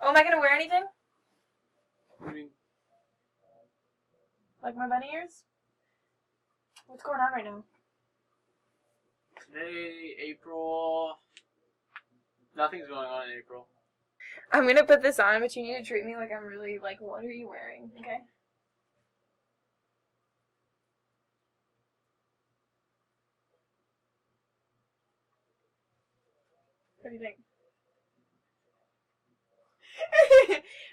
Oh, am I gonna wear anything? What do you mean? Like my bunny ears? What's going on right now? Today, April. Nothing's going on in April. I'm gonna put this on, but you need to treat me like I'm really, like, what are you wearing, okay? What do you think?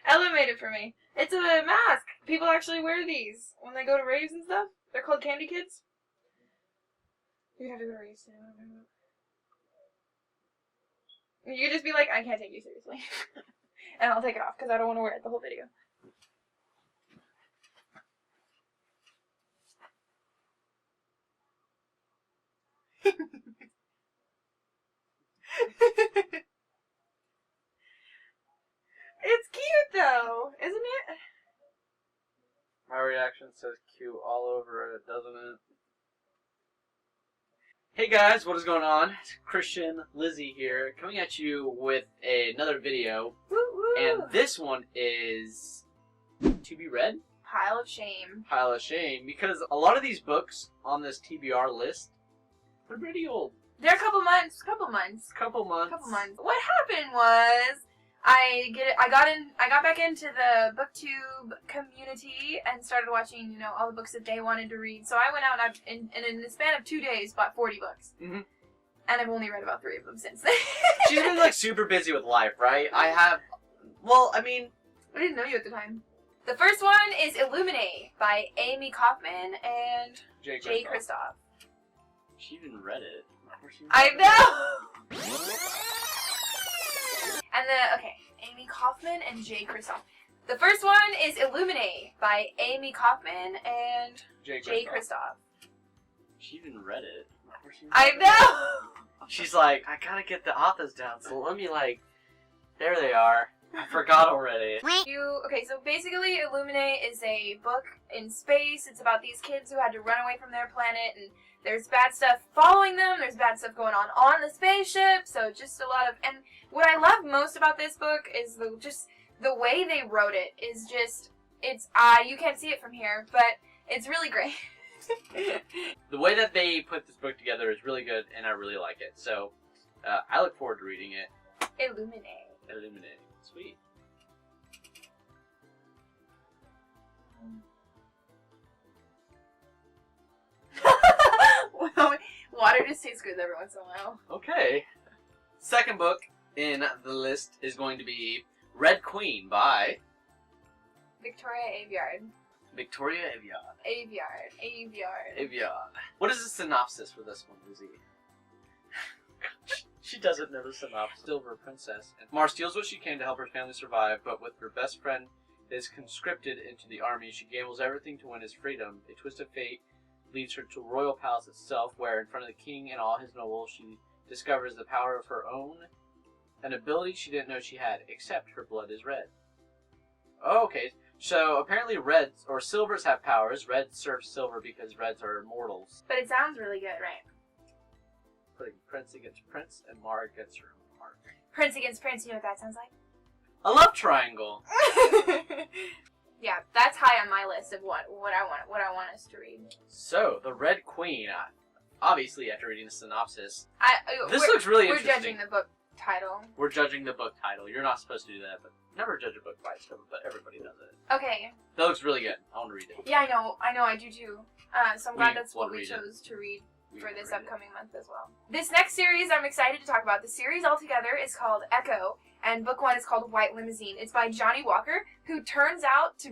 Ella made it for me. It's a mask. People actually wear these when they go to raves and stuff. They're called candy kids. You'd have to go to raves too. You just be like, I can't take you seriously. And I'll take it off because I don't want to wear it the whole video. It's cute though, isn't it? My reaction says cute all over it, doesn't it? Hey guys, what is going on? It's Christian, Lizzie here, coming at you with another video. Woo woo. And this one is to be read. Pile of Shame. Pile of Shame, because a lot of these books on this TBR list are pretty old. They're a couple months. Couple months. What happened was I got back into the booktube community and started watching, all the books that they wanted to read. So I went out and in the span of 2 days bought 40 books. Mm-hmm. And I've only read about 3 of them since then. She's been like super busy with life, right? I didn't know you at the time. The first one is Illuminate by Amy Kaufman and Jay Kristoff. She even read it. I know! And Amy Kaufman and Jay Kristoff. The first one is Illuminate by Amy Kaufman and Jay Kristoff. She even read it. I know! She's like, I gotta get the authors down, so let me there they are. I forgot already. So basically Illuminate is a book in space. It's about these kids who had to run away from their planet, and there's bad stuff following them, there's bad stuff going on the spaceship, so just a lot of, and what I love most about this book is the way they wrote it is just, you can't see it from here, but it's really great. The way that they put this book together is really good, and I really like it, so I look forward to reading it. Illuminate. Sweet. Well, water just tastes good every once in a while. Okay. Second book in the list is going to be Red Queen by Victoria Aveyard. Aveyard. What is the synopsis for this one, Lizzie? She doesn't know the synopsis. Silver Princess. Mar steals what she can to help her family survive, but with her best friend is conscripted into the army, she gambles everything to win his freedom. A twist of fate leads her to Royal Palace itself, where in front of the king and all his nobles, she discovers the power of her own, an ability she didn't know she had, except her blood is red. Okay, so apparently reds, or silvers have powers. Reds serve silver because reds are immortals. But it sounds really good, right? Putting prince against prince and Mar against her own heart. Prince against prince, you know what that sounds like? A love triangle! Yeah, that's high on my list of what I want us to read. So, the Red Queen. Obviously, after reading the synopsis, this looks really interesting. We're judging the book title. We're judging the book title. You're not supposed to do that, but never judge a book by its cover, but everybody does it. Okay. That looks really good. I want to read it. Yeah, I know, I do too. So I'm glad that's what we chose to read for this upcoming month as well. This next series I'm excited to talk about. The series altogether is called Echo, and book 1 is called White Limousine. It's by Johnny Walker, who turns out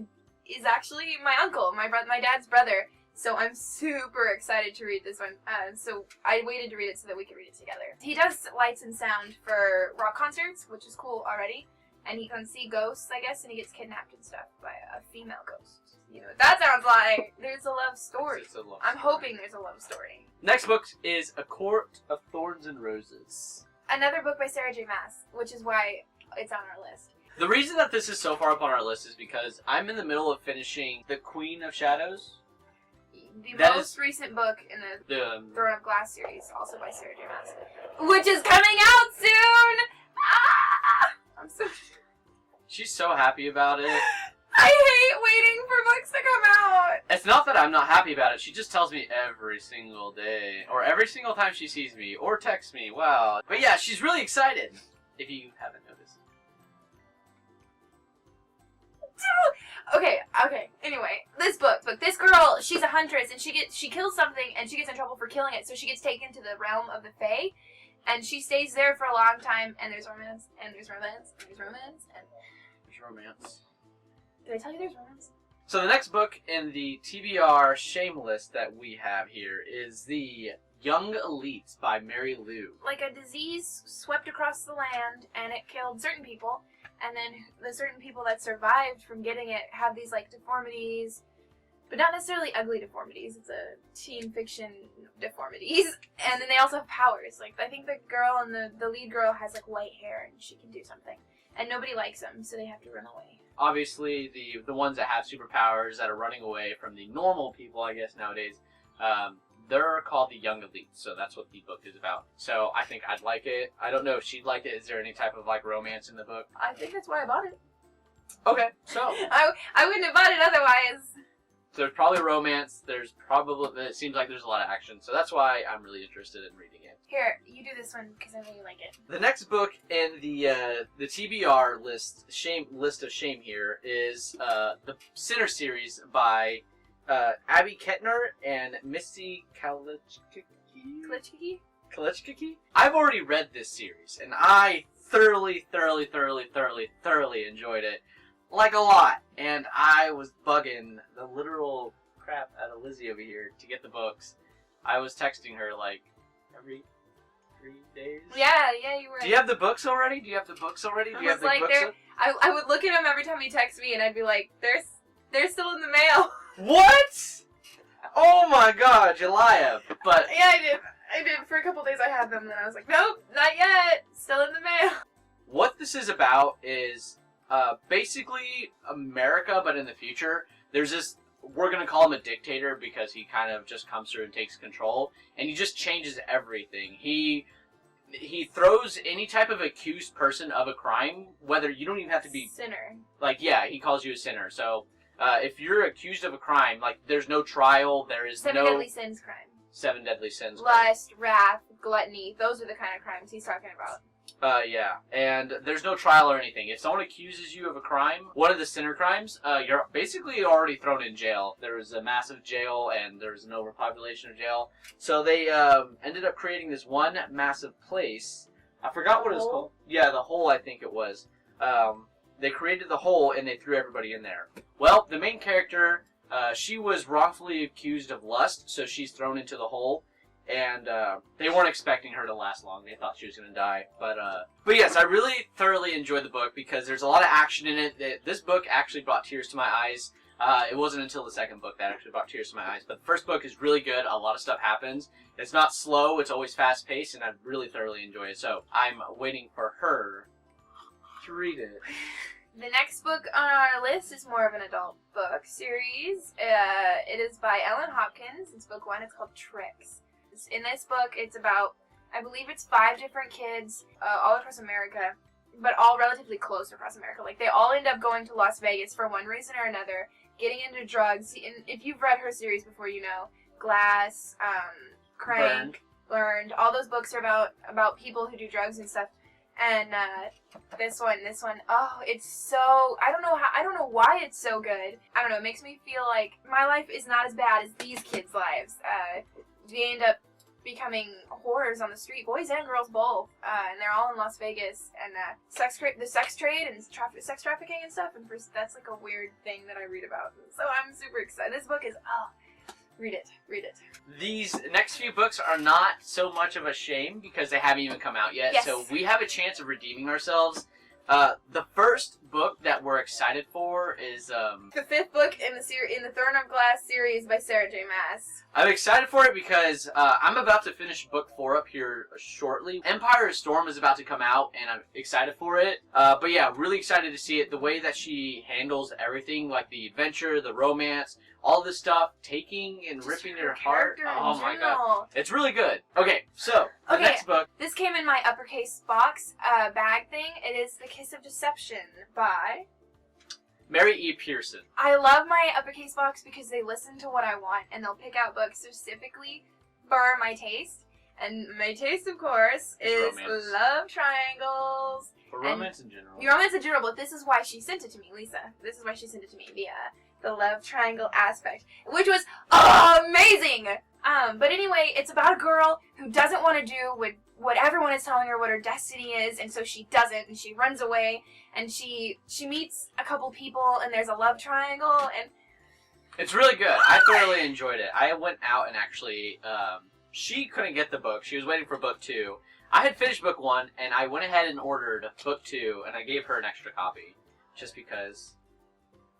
is actually my uncle, my dad's brother. So I'm super excited to read this one. So I waited to read it so that we could read it together. He does lights and sound for rock concerts, which is cool already. And he can see ghosts, I guess, and he gets kidnapped and stuff by a female ghost. You know what that sounds like? There's a love story. I'm hoping there's a love story. Next book is A Court of Thorns and Roses. Another book by Sarah J. Maas, which is why it's on our list. The reason that this is so far up on our list is because I'm in the middle of finishing The Queen of Shadows. The most recent book in the Throne of Glass series, also by Sarah J. Maas, which is coming out soon! Ah! I'm so... She's so happy about it. I hate waiting for books to come out. It's not that I'm not happy about it. She just tells me every single day. Or every single time she sees me. Or texts me. Wow. But yeah, she's really excited. If you haven't noticed. Okay. Anyway, this book. This girl, she's a huntress, and she kills something, and she gets in trouble for killing it, so she gets taken to the realm of the Fae, and she stays there for a long time, and there's romance, and there's romance, and there's romance, and... There's romance. Did I tell you there's romance? So the next book in the TBR Shame list that we have here is The Young Elites by Mary Lou. Like a disease swept across the land, and it killed certain people, and then the certain people that survived from getting it have these, like, deformities, but not necessarily ugly deformities. It's a teen fiction deformities. And then they also have powers. Like, I think the girl and the lead girl has, like, white hair, and she can do something. And nobody likes them, so they have to run away. Obviously, the ones that have superpowers that are running away from the normal people, I guess, nowadays, they're called the Young Elites, so that's what the book is about. So I think I'd like it. I don't know if she'd like it. Is there any type of, like, romance in the book? I think that's why I bought it. Okay, so. I wouldn't have bought it otherwise. There's probably romance. There's probably, it seems like there's a lot of action, so that's why I'm really interested in reading it. Here, you do this one, because I know you like it. The next book in the TBR list of shame here is the Sinner series by Abby Kettner and Misty Kalichkiki. I've already read this series, and I thoroughly enjoyed it. Like a lot. And I was bugging the literal crap out of Lizzie over here to get the books. I was texting her like every 3 days. Yeah, you were. Do you have the books already? Do you have the books? I would look at them every time he texted me, and I'd be like, they're still in the mail. What? Oh my god, Jelia. But yeah, I did. For a couple days I had them, and then I was like, nope, not yet. Still in the mail. What this is about is basically America, but in the future. There's this, we're going to call him a dictator because he kind of just comes through and takes control, and he just changes everything. He throws any type of accused person of a crime, whether you don't even have to be... Sinner. Like, yeah, he calls you a sinner. So, if you're accused of a crime, like, there's no trial, there is Seven deadly sins crime. 7 deadly sins. Lust, wrath, gluttony, those are the kind of crimes he's talking about. Yeah, and there's no trial or anything. If someone accuses you of a crime, one of the sinner crimes, you're basically already thrown in jail. There was a massive jail, and there was an overpopulation of jail. So they ended up creating this one massive place. I forgot what it was called. Yeah, the hole, I think it was. They created the hole, and they threw everybody in there. Well, the main character, she was wrongfully accused of lust, so she's thrown into the hole. And they weren't expecting her to last long. They thought she was going to die. But yes, I really thoroughly enjoyed the book because there's a lot of action in it. This book actually brought tears to my eyes. It wasn't until the second book that actually brought tears to my eyes. But the first book is really good. A lot of stuff happens. It's not slow. It's always fast-paced, and I really thoroughly enjoy it. So I'm waiting for her to read it. The next book on our list is more of an adult book series. It is by Ellen Hopkins. It's book 1. It's called Tricks. In this book, it's about, I believe it's 5 different kids all across America, but all relatively close across America. Like, they all end up going to Las Vegas for one reason or another, getting into drugs. And if you've read her series before, you know, Glass, Crank, Learned. All those books are about people who do drugs and stuff. And this one, oh, it's so, I don't know why it's so good. I don't know, it makes me feel like my life is not as bad as these kids' lives. They end up becoming whores on the street, boys and girls both, and they're all in Las Vegas, and the sex trade and sex trafficking and stuff, and that's like a weird thing that I read about, so I'm super excited. This book is, read it. These next few books are not so much of a shame because they haven't even come out yet, so we have a chance of redeeming ourselves. The first book that we're excited for is the 5th book in the Throne of Glass series by Sarah J. Maas. I'm excited for it because I'm about to finish book 4 up here shortly. Empire Storm is about to come out, and I'm excited for it. But yeah, really excited to see it. The way that she handles everything, like the adventure, the romance, all this stuff, taking and ripping your heart. Oh my god. It's really good. Okay, so the next book. This came in my uppercase box bag thing. It is Kiss of Deception by Mary E. Pearson. I love my uppercase box because they listen to what I want and they'll pick out books specifically for my taste. And my taste, of course, is romance. love triangles. For romance in general. Romance in general, but this is why she sent it to me, Lisa. This is why she sent it to me, the love triangle aspect, which was amazing! But anyway, it's about a girl who doesn't want to do what everyone is telling her what her destiny is, and so she doesn't, and she runs away, and she meets a couple people, and there's a love triangle, and... It's really good. I thoroughly enjoyed it. I went out and actually, she couldn't get the book. She was waiting for book 2. I had finished book 1, and I went ahead and ordered book 2, and I gave her an extra copy, just because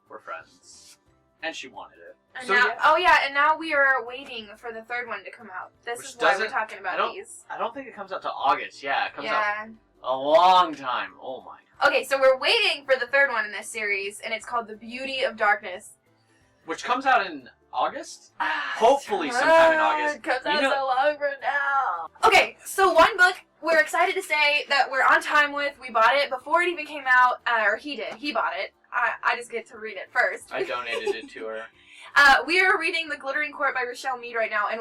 we're friends. And she wanted it. And so, now, yeah. Oh yeah, and now we are waiting for the third one to come out. This is why we're talking about these. I don't think it comes out till August. Yeah, it comes Yeah. out a long time. Oh my. Okay, so we're waiting for the third one in this series, and it's called The Beauty of Darkness. Which comes out in August? Hopefully sometime in August. It comes out so long from now. Okay, so one book we're excited to say that we're on time with. We bought it before it even came out, or he did. He bought it. I just get to read it first. I donated it to her. We are reading The Glittering Court by Rochelle Mead right now, and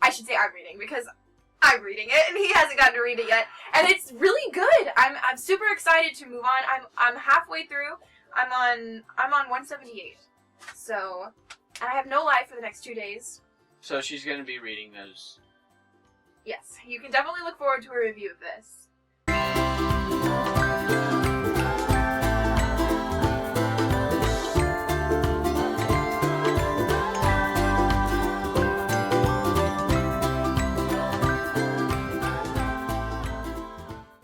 I should say I'm reading because I'm reading it, and he hasn't gotten to read it yet. And it's really good. I'm super excited to move on. I'm halfway through. I'm on 178. So, and I have no life for the next 2 days. So she's going to be reading those. Yes, you can definitely look forward to a review of this.